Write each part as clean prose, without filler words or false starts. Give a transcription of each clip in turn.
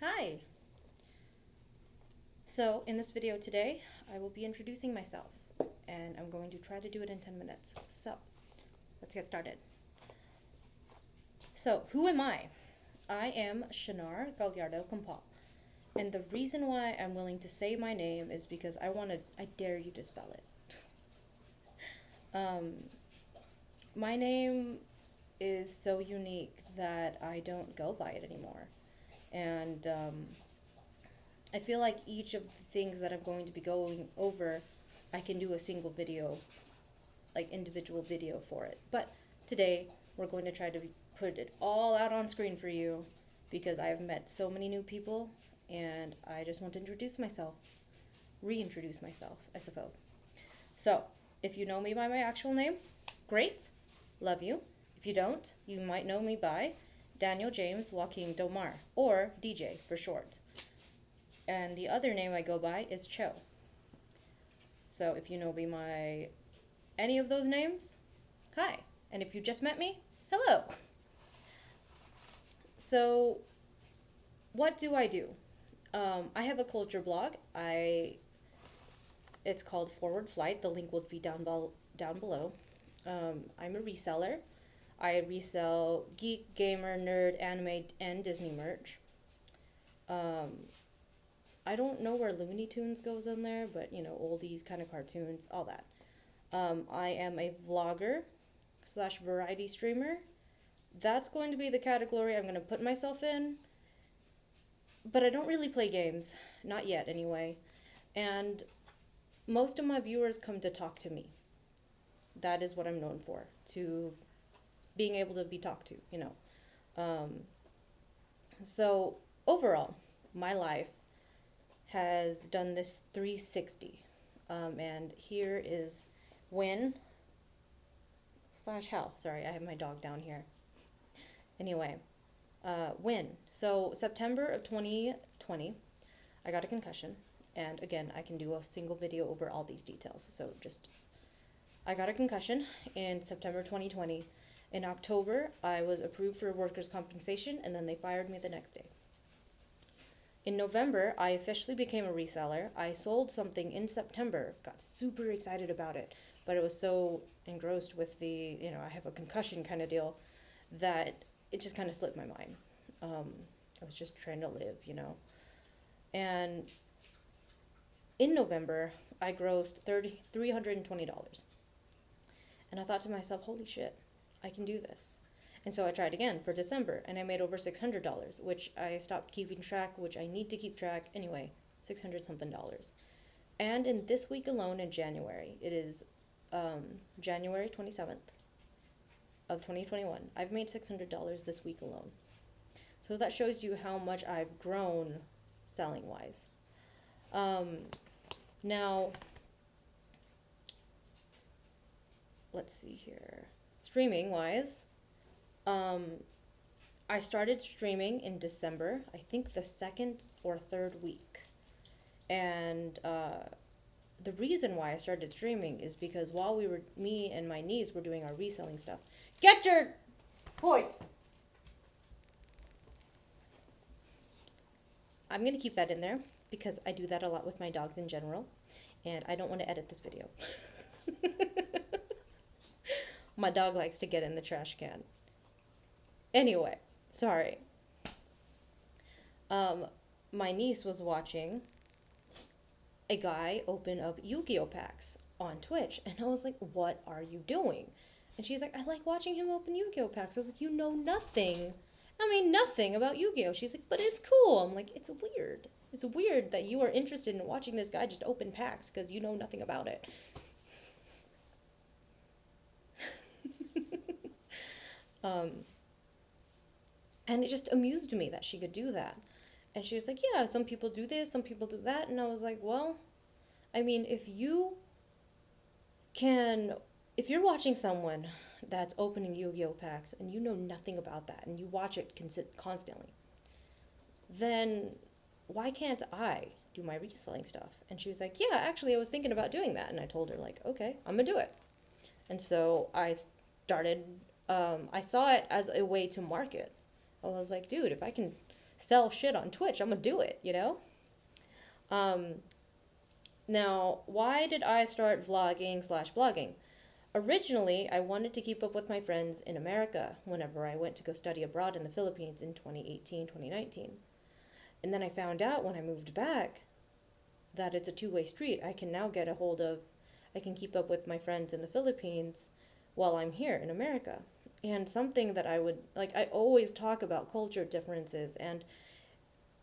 Hi! So, in this video today, I will be introducing myself, and I'm going to try to do it in 10 minutes. So, let's get started. So, who am I? I am Shanar Gallardo Compal, and the reason why I'm willing to say my name is because I dare you to spell it. Um, my name is so unique that I don't go by it anymore, and I feel like each of the things that I'm going to be going over, I can do a single video, like individual video for it. But today, we're going to try to put it all out on screen for you because I have met so many new people and I just want to introduce myself, reintroduce myself, I suppose. So, if you know me by my actual name, great, love you. If you don't, you might know me by Daniel James Joaquin Domar, or DJ for short. And the other name I go by is Cho. So if you know me by any of those names, hi. And if you just met me, hello. So what do I do? I have a culture blog. It's called Forward Flight. The link will be down below. I'm a reseller. I resell geek, gamer, nerd, anime, and Disney merch. I don't know where Looney Tunes goes in there, but you know, oldies kind of cartoons, all that. I am a vlogger slash variety streamer. That's going to be the category I'm going to put myself in. But I don't really play games, not yet anyway. And most of my viewers come to talk to me. That is what I'm known for, to being able to be talked to, you know. So overall, my life has done this 360. And here is when slash how. Sorry, I have my dog down here. Anyway, when. So September of 2020, I got a concussion. And again, I can do a single video over all these details. So I got a concussion in September 2020. In October, I was approved for workers' compensation, and then they fired me the next day. In November, I officially became a reseller. I sold something in September, got super excited about it, but it was so engrossed with the, I have a concussion kind of deal that it just kind of slipped my mind. I was just trying to live, And in November, I grossed $320. And I thought to myself, holy shit, I can do this. And so I tried again for December, and I made over $600, which I stopped keeping track, which I need to keep track. Anyway, 600 something dollars. And in this week alone in January, it is January 27th of 2021, I've made $600 this week alone. So that shows you how much I've grown selling-wise. Now, let's see here. Streaming-wise, I started streaming in December, I think the second or third week. And the reason why I started streaming is because while me and my niece were doing our reselling stuff. Get your boy! I'm going to keep that in there because I do that a lot with my dogs in general. And I don't want to edit this video. My dog likes to get in the trash can. Anyway, sorry. My niece was watching a guy open up Yu-Gi-Oh packs on Twitch, and I was like, what are you doing? And she's like, I like watching him open Yu-Gi-Oh packs. I was like, you know nothing. I mean, nothing about Yu-Gi-Oh. She's like, but it's cool. I'm like, it's weird. It's weird that you are interested in watching this guy just open packs because you know nothing about it. And it just amused me that she could do that. And she was like, yeah, some people do this, some people do that. And I was like, well, I mean, if you're watching someone that's opening Yu-Gi-Oh packs and you know nothing about that and you watch it constantly, then why can't I do my reselling stuff? And she was like, yeah, actually, I was thinking about doing that. And I told her, like, okay, I'm gonna do it. And so I started, I saw it as a way to market. I was like, dude, if I can sell shit on Twitch, I'm gonna do it, you know? Um, Now, why did I start vlogging slash blogging? Originally, I wanted to keep up with my friends in America whenever I went to go study abroad in the Philippines in 2018, 2019. And then I found out when I moved back that it's a two-way street. I can keep up with my friends in the Philippines while I'm here in America. And something that I always talk about culture differences, and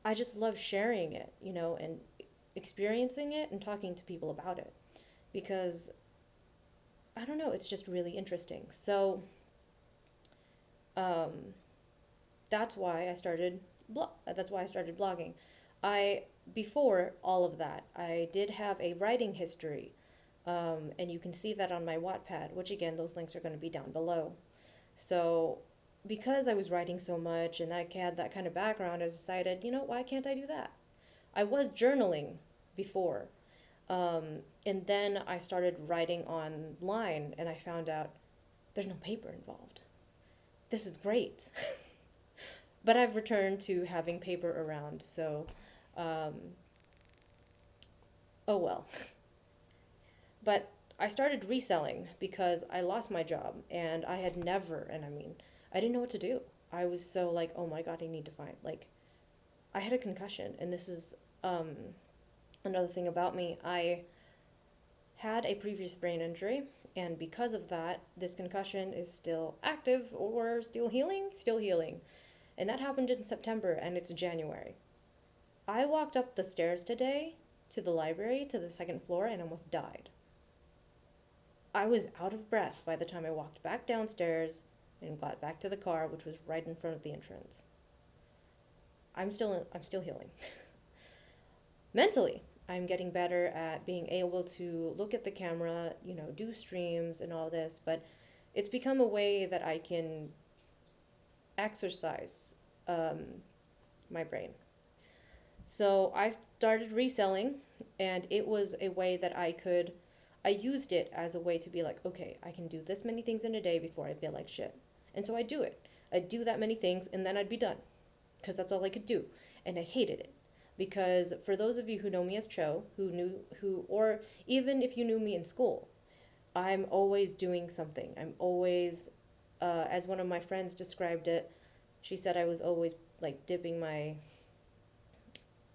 I just love sharing it, and experiencing it and talking to people about it because I don't know, it's just really interesting. So, um, that's why I started blogging. I Before all of that, I did have a writing history, and you can see that on my Wattpad, which again, those links are going to be down below. So, because I was writing so much and I had that kind of background, I decided, why can't I do that? I was journaling before, and then I started writing online, and I found out there's no paper involved. This is great. But I've returned to having paper around, so um, oh well. But I started reselling because I lost my job and I had never, and I mean, I didn't know what to do. I was so like, oh my God, I need to find, like, I had a concussion, and this is um, another thing about me. I had a previous brain injury, and because of that, this concussion is still active or still healing, still healing. And that happened in September, and it's January. I walked up the stairs today to the library to the second floor and almost died. I was out of breath by the time I walked back downstairs and got back to the car, which was right in front of the entrance. I'm still healing. Mentally, I'm getting better at being able to look at the camera, do streams and all this, but it's become a way that I can exercise um, my brain. So I started reselling, and it was a way that I used it as a way to be like, okay, I can do this many things in a day before I feel like shit. And so I'd do it. I'd do that many things, and then I'd be done, because that's all I could do. And I hated it. Because for those of you who know me as Cho, or even if you knew me in school, I'm always doing something. I'm always, as one of my friends described it, she said I was always like dipping my,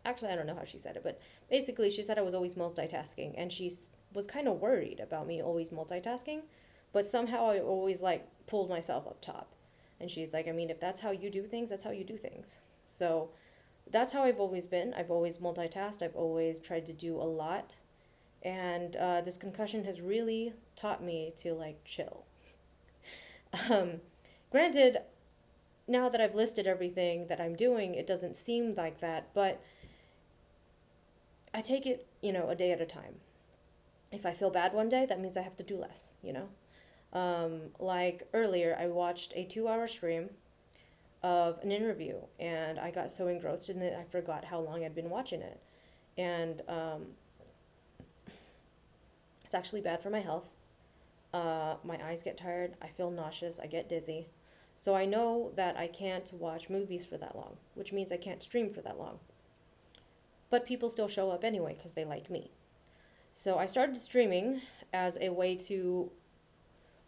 actually, I don't know how she said it, but basically she said I was always multitasking, and she was kind of worried about me always multitasking, but somehow I always like pulled myself up top. And she's like, I mean, if that's how you do things, that's how you do things. So that's how I've always been. I've always multitasked. I've always tried to do a lot. And this concussion has really taught me to like chill. Um, Granted, now that I've listed everything that I'm doing, it doesn't seem like that, but I take it, a day at a time. If I feel bad one day, that means I have to do less. Like earlier, I watched a 2 hour stream of an interview, and I got so engrossed in it, I forgot how long I'd been watching it. And it's actually bad for my health. My eyes get tired, I feel nauseous, I get dizzy. So I know that I can't watch movies for that long, which means I can't stream for that long. But people still show up anyway because they like me. So I started streaming as a way to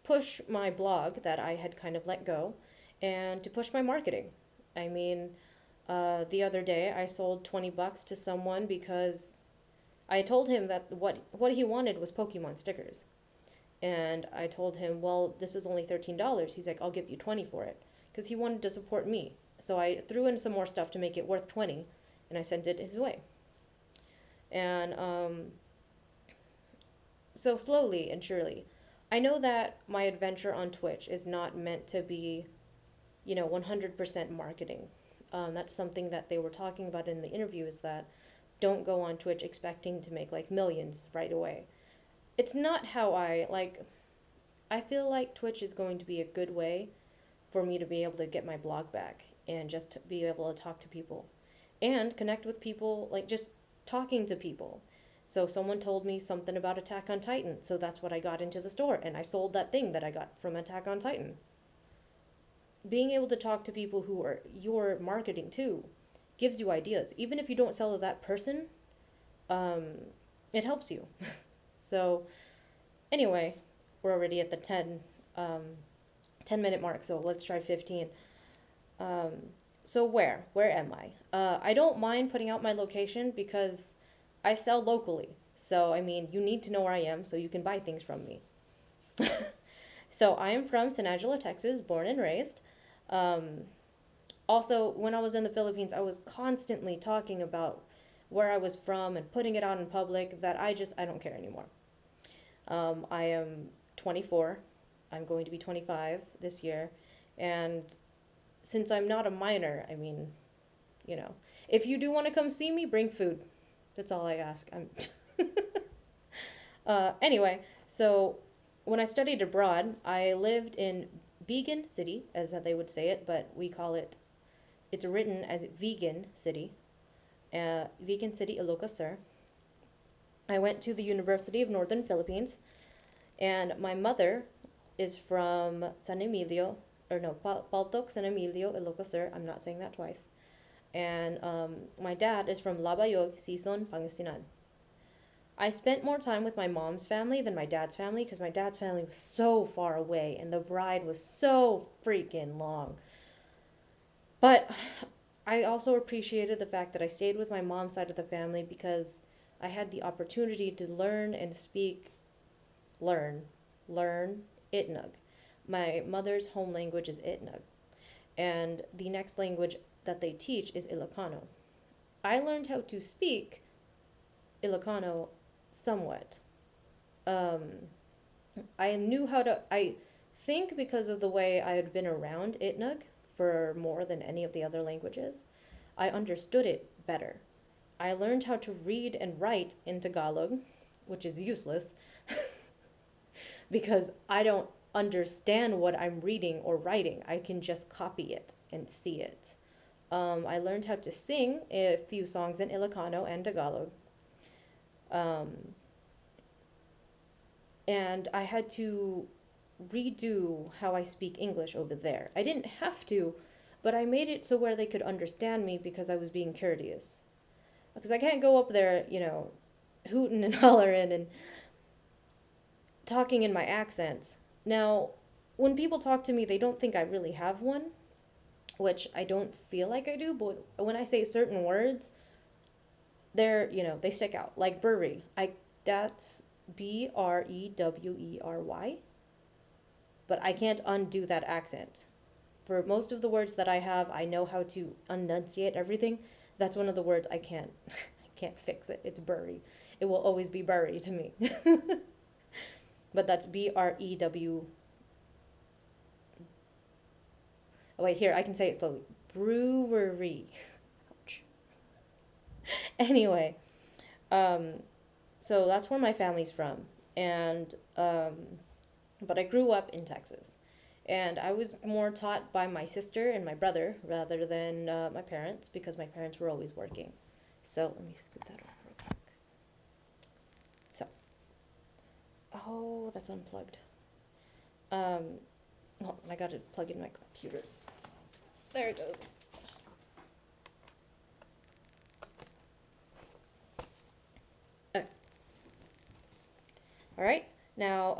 push my blog that I had kind of let go, and to push my marketing. I mean, the other day I sold $20 to someone because I told him that what he wanted was Pokemon stickers. And I told him, well, this is only $13. He's like, I'll give you 20 for it, because he wanted to support me. So I threw in some more stuff to make it worth 20, and I sent it his way. And so slowly and surely, I know that my adventure on Twitch is not meant to be, 100% marketing. That's something that they were talking about in the interview, is that don't go on Twitch expecting to make like millions right away. It's not how I feel like Twitch is going to be a good way for me to be able to get my blog back and just to be able to talk to people and connect with people, like just talking to people. So someone told me something about Attack on Titan, so that's what I got into the store, and I sold that thing that I got from Attack on Titan. Being able to talk to people who are you're marketing to gives you ideas. Even if you don't sell to that person, um, it helps you. So anyway, we're already at the 10 minute mark, so let's try 15. Um, so where am I? I don't mind putting out my location because I sell locally. So, I mean, you need to know where I am so you can buy things from me. So, I am from San Angelo, Texas, born and raised. Um, Also, when I was in the Philippines, I was constantly talking about where I was from and putting it out in public that I don't care anymore. I am 24. I'm going to be 25 this year. And since I'm not a minor, I mean, you know, if you do want to come see me, bring food. That's all I ask. Anyway, so when I studied abroad, I lived in Vegan City, as they would say it, but we call it, it's written as Vegan City, Vegan City, Ilocos Sur. I went to the University of Northern Philippines, and my mother is from San Emilio, or no, Paltok, San Emilio, Ilocos Sur. I'm not saying that twice. And my dad is from Labayog, Sison, Pangasinan. I spent more time with my mom's family than my dad's family because my dad's family was so far away and the ride was so freaking long. But I also appreciated the fact that I stayed with my mom's side of the family because I had the opportunity to learn and speak, learn Itnug. My mother's home language is Itnug, and the next language that they teach is Ilocano. I learned how to speak Ilocano somewhat. Um, I think because of the way I had been around Itnug for more than any of the other languages, I understood it better. I learned how to read and write in Tagalog, which is useless because I don't understand what I'm reading or writing. I can just copy it and see it. I learned how to sing a few songs in Ilocano and Tagalog. Um, and I had to redo how I speak English over there. I didn't have to, but I made it so where they could understand me because I was being courteous. Because I can't go up there, hooting and hollering and talking in my accents. Now, when people talk to me, they don't think I really have one, which I don't feel like I do, but when I say certain words, they stick out. Like bury. That's Brewery, but I can't undo that accent. For most of the words that I have, I know how to enunciate everything. That's one of the words I can't I can't fix it. It's bury. It will always be bury to me. But that's Brew. Oh wait, here I can say it slowly. Brewery. Ouch. Anyway, um, so that's where my family's from, and but I grew up in Texas, and I was more taught by my sister and my brother rather than my parents because my parents were always working. So let me scoot that over real quick. So, oh, that's unplugged. Well, I got to plug in my computer. There it goes. Okay. All right. Now,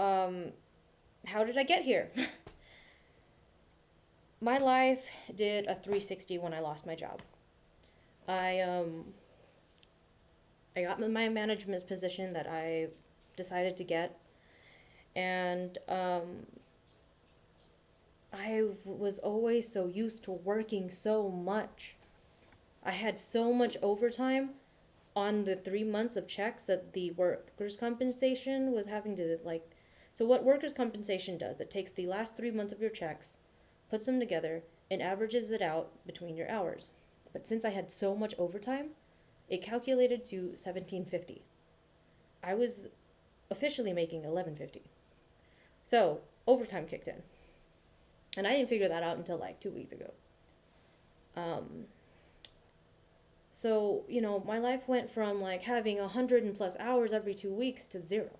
how did I get here? My life did a 360 when I lost my job. I I got my management position that I decided to get, and I was always so used to working so much. I had so much overtime on the 3 months of checks that the workers' compensation was having to like. So what workers' compensation does, it takes the last 3 months of your checks, puts them together, and averages it out between your hours. But since I had so much overtime, it calculated to 1750. I was officially making 1150. So overtime kicked in. And I didn't figure that out until like 2 weeks ago. Um, so, my life went from like having 100 and plus hours every 2 weeks to zero.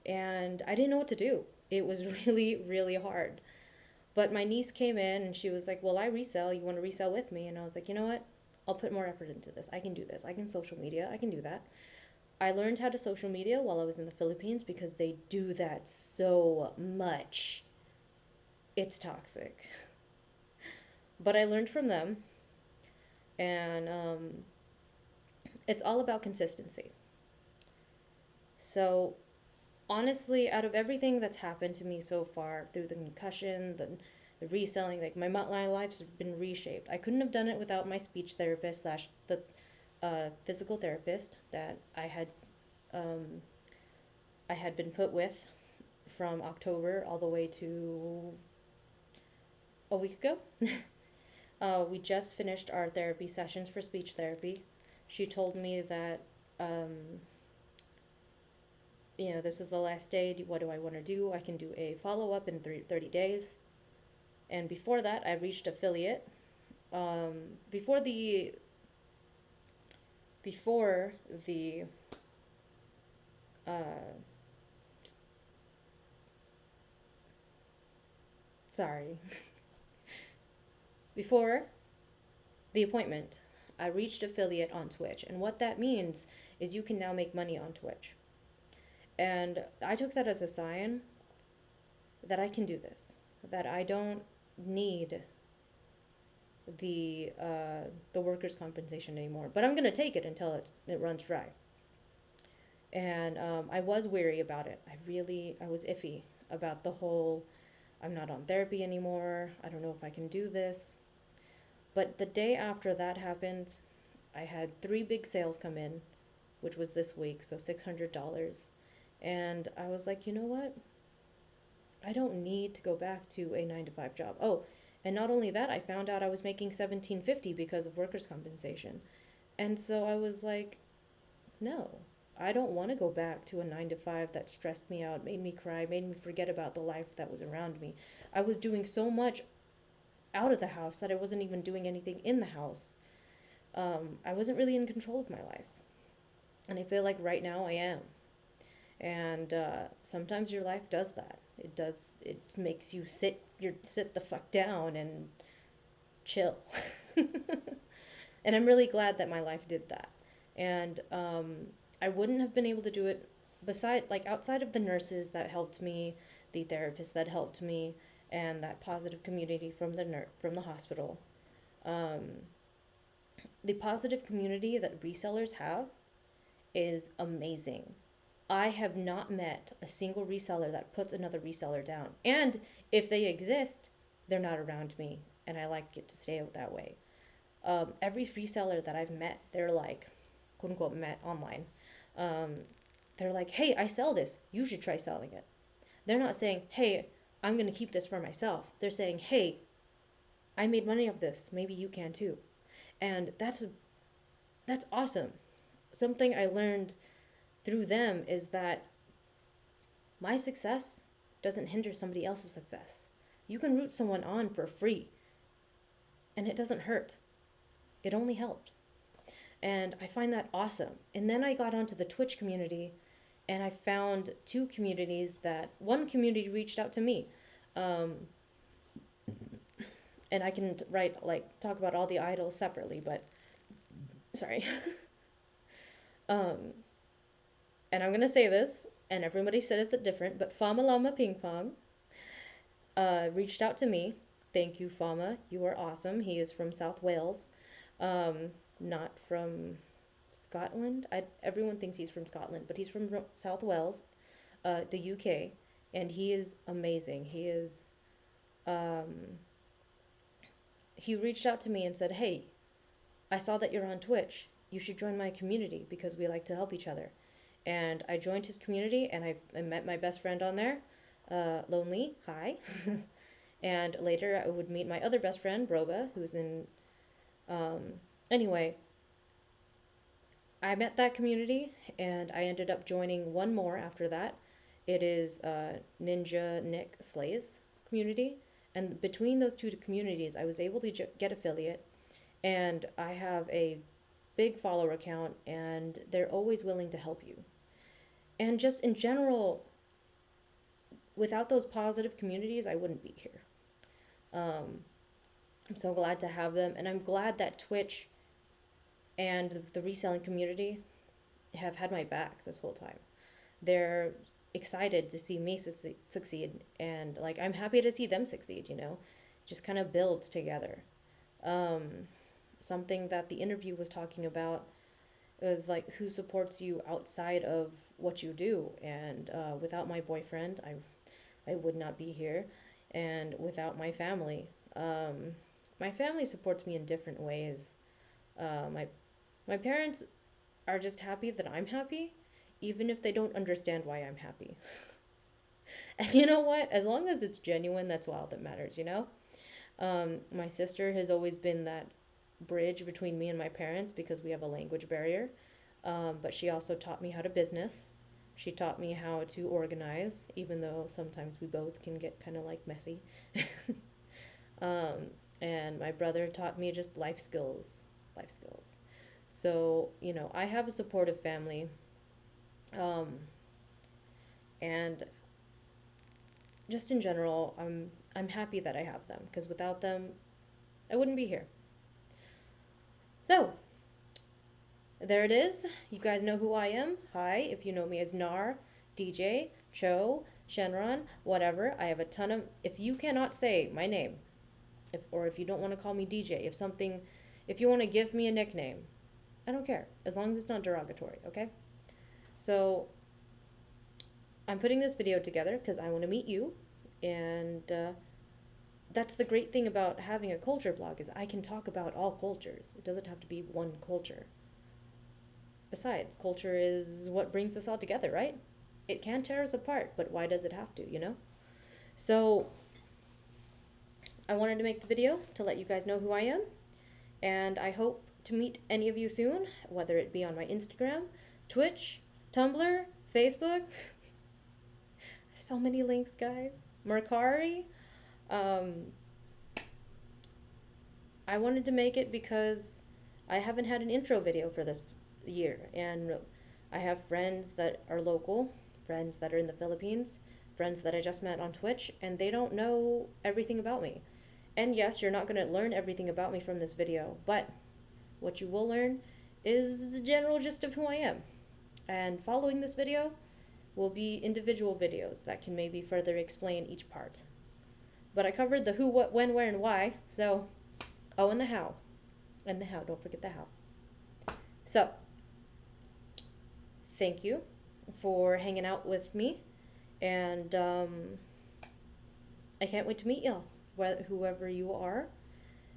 And I didn't know what to do. It was really, really hard. But my niece came in and she was like, well, I resell. You want to resell with me? And I was like, you know what? I'll put more effort into this. I can do this. I can social media. I can do that. I learned how to social media while I was in the Philippines because they do that so much. It's toxic. But I learned from them, and it's all about consistency. So, honestly, out of everything that's happened to me so far, through the concussion, the reselling, like my life's been reshaped. I couldn't have done it without my speech therapist slash the physical therapist that um, I had been put with from October all the way to a week ago. We just finished our therapy sessions for speech therapy. She told me that, um, this is the last day. What do I want to do? I can do a follow up in 30 days. And before that, I reached affiliate. Um, before the before the uh, sorry, before the appointment, I reached affiliate on Twitch, and what that means is you can now make money on Twitch. And I took that as a sign that I can do this, that I don't need the workers' compensation anymore. But I'm gonna take it until it runs dry. And I was weary about it. I was iffy about the whole. I'm not on therapy anymore. I don't know if I can do this. But the day after that happened, I had three big sales come in, which was this week, so $600. And I was like, you know what? I don't need to go back to a 9 to 5 job. Oh, and not only that, I found out I was making 1750 because of workers' compensation. And so I was like, no, I don't want to go back to a 9 to 5 that stressed me out, made me cry, made me forget about the life that was around me. I was doing so much out of the house that I wasn't even doing anything in the house. I wasn't really in control of my life. And I feel like right now I am. And sometimes your life does that. It makes you sit the fuck down and chill. And I'm really glad that my life did that. And I wouldn't have been able to do it outside of the nurses that helped me, the therapists that helped me, and that positive community from from the hospital. Um, the positive community that resellers have is amazing. I have not met a single reseller that puts another reseller down. And if they exist, they're not around me, and I like it to stay that way. Every reseller that I've met, they're like, quote unquote, met online. Um, they're like, hey, I sell this. You should try selling it. They're not saying, hey, I'm going to keep this for myself. They're saying, hey, I made money off this. Maybe you can too. And that's awesome. Something I learned through them is that my success doesn't hinder somebody else's success. You can root someone on for free, and it doesn't hurt. It only helps. And I find that awesome. And then I got onto the Twitch community, and I found two communities that one community reached out to me. Um, and I can talk about all the idols separately, but sorry. um, and I'm gonna say this, and everybody said it's different, but Fama Lama Ping Pong reached out to me. Thank you, Fama. You are awesome. He is from South Wales, not from Scotland. Everyone thinks he's from Scotland, but he's from South Wales, the UK, and he is amazing. Um, he reached out to me and said, "Hey, I saw that you're on Twitch. You should join my community because we like to help each other." And I joined his community, and I met my best friend on there, Lonely. Hi. And later I would meet my other best friend, Broba, who's in. Anyway, I met that community, and I ended up joining one more after that. It is Ninja Nick Slay's community. And between those two communities, I was able to get affiliate, and I have a big follower account, and they're always willing to help you. And just in general, without those positive communities, I wouldn't be here. I'm so glad to have them, and I'm glad that Twitch and the reselling community have had my back this whole time. They're excited to see me succeed, and like I'm happy to see them succeed, you know. Just kind of builds together. Um, Something that the interview was talking about is like who supports you outside of what you do, and without my boyfriend, I would not be here, and without um, my family supports me in different ways. My parents are just happy that I'm happy, even if they don't understand why I'm happy. And you know what? As long as it's genuine, that's all that matters, you know? My sister has always been that bridge between me and my parents because we have a language barrier. But she also taught me how to business. She taught me how to organize, even though sometimes we both can get kind of like messy. um, and my brother taught me just life skills, life skills. So, you know, I have a supportive family. Um, and just in general, I'm happy that I have them because without them, I wouldn't be here. So, there it is. You guys know who I am. Hi, if you know me as Nar, DJ, Cho, Shenron, whatever. I have a ton of. If you cannot say my name, or if you don't want to call me DJ, if you want to give me a nickname, I don't care as long as it's not derogatory. Okay. So I'm putting this video together because I want to meet you, and that's the great thing about having a culture blog is I can talk about all cultures. It doesn't have to be one culture. Besides, culture is what brings us all together, right? It can tear us apart, but why does it have to, you know? So, I wanted to make the video to let you guys know who I am, and I hope to meet any of you soon, whether it be on my Instagram, Twitch, Tumblr, Facebook. So many links, guys. Mercari. Um, I wanted to make it because I haven't had an intro video for this year, and I have friends that are local, friends that are in the Philippines, friends that I just met on Twitch, and they don't know everything about me. And yes, you're not going to learn everything about me from this video, but what you will learn is the general gist of who I am. And following this video will be individual videos that can maybe further explain each part. But I covered the who, what, when, where, and why, so, oh, and the how. And the how, don't forget the how. So, thank you for hanging out with me, and I can't wait to meet y'all, whoever you are,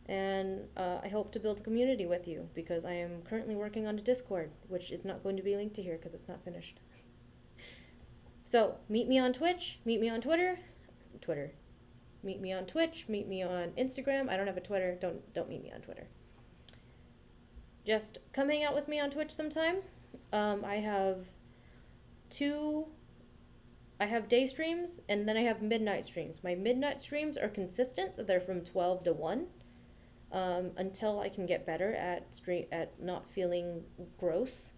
and I hope to build a community with you because I am currently working on a Discord, which is not going to be linked to here because it's not finished. So, meet me on Twitch, meet me on Twitter, meet me on Twitch, meet me on Instagram. I don't have a Twitter, don't meet me on Twitter. Just come hang out with me on Twitch sometime. I have day streams and then I have midnight streams. My midnight streams are consistent. They're from 12 to 1 until I can get better at not feeling gross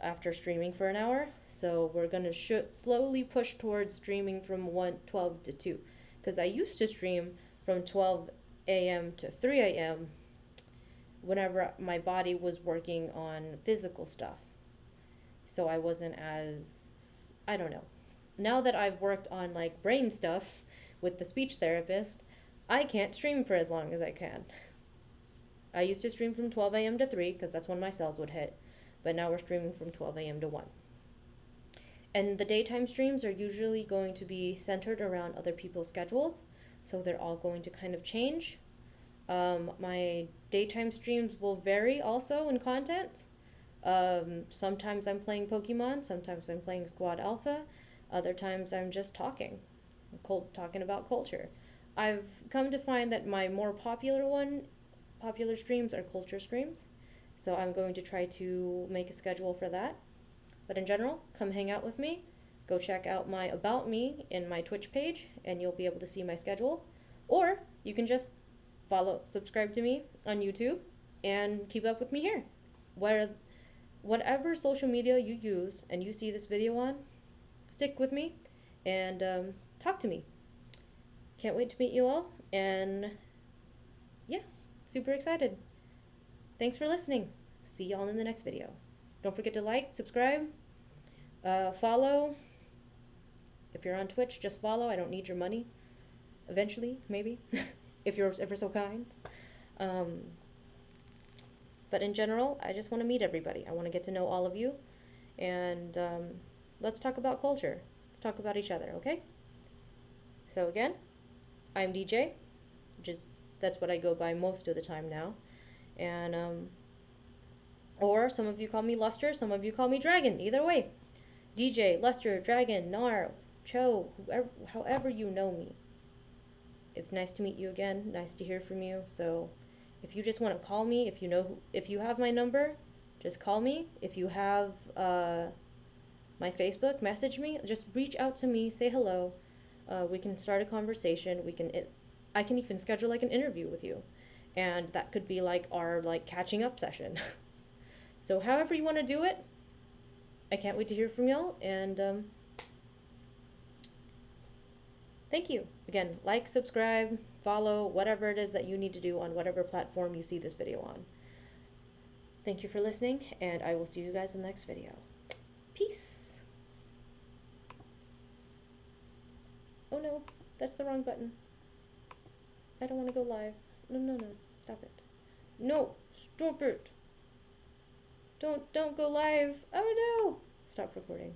after streaming for an hour. So we're going to slowly push towards streaming from 12 to 2 because I used to stream from 12 a.m. to 3 a.m. whenever my body was working on physical stuff. So I wasn't as, I don't know. Now that I've worked on like brain stuff with the speech therapist, I can't stream for as long as I can. I used to stream from 12 a.m. to 3 because that's when my cells would hit, but now we're streaming from 12 a.m. to 1. And the daytime streams are usually going to be centered around other people's schedules, so they're all going to kind of change. My daytime streams will vary also in content. Sometimes I'm playing Pokemon, sometimes I'm playing Squad Alpha, other times I'm just talking about culture. I've come to find that my more popular streams are culture streams, so I'm going to try to make a schedule for that. But in general, come hang out with me. Go check out my About Me in my Twitch page, and you'll be able to see my schedule. Or you can just subscribe to me on YouTube, and keep up with me here. Whatever social media you use and you see this video on, stick with me and talk to me. Can't wait to meet you all, And yeah, super excited. Thanks for listening. See y'all in the next video. Don't forget to like, subscribe, follow. If you're on Twitch, just follow. I don't need your money. Eventually, maybe, if you're ever so kind. Um, but in general, I just want to meet everybody. I want to get to know all of you. And let's talk about culture. Let's talk about each other, okay? So again, I'm DJ, which is, that's what I go by most of the time now. And, or some of you call me Luster, some of you call me Dragon. Either way, DJ, Luster, Dragon, Nar, Cho, whoever, however you know me. It's nice to meet you again. Nice to hear from you. So if you just want to call me, if you know, if you have my number, just call me. If you have my Facebook, message me. Just reach out to me. Say hello. We can start a conversation. I can even schedule like an interview with you, and that could be like our like catching up session. So however you want to do it, I can't wait to hear from y'all. And thank you. Again, like, subscribe, follow, whatever it is that you need to do on whatever platform you see this video on. Thank you for listening, and I will see you guys in the next video. Peace. Oh no, that's the wrong button. I don't want to go live. No, no, no. Stop it. No, stop it. Don't go live. Oh no. Stop recording.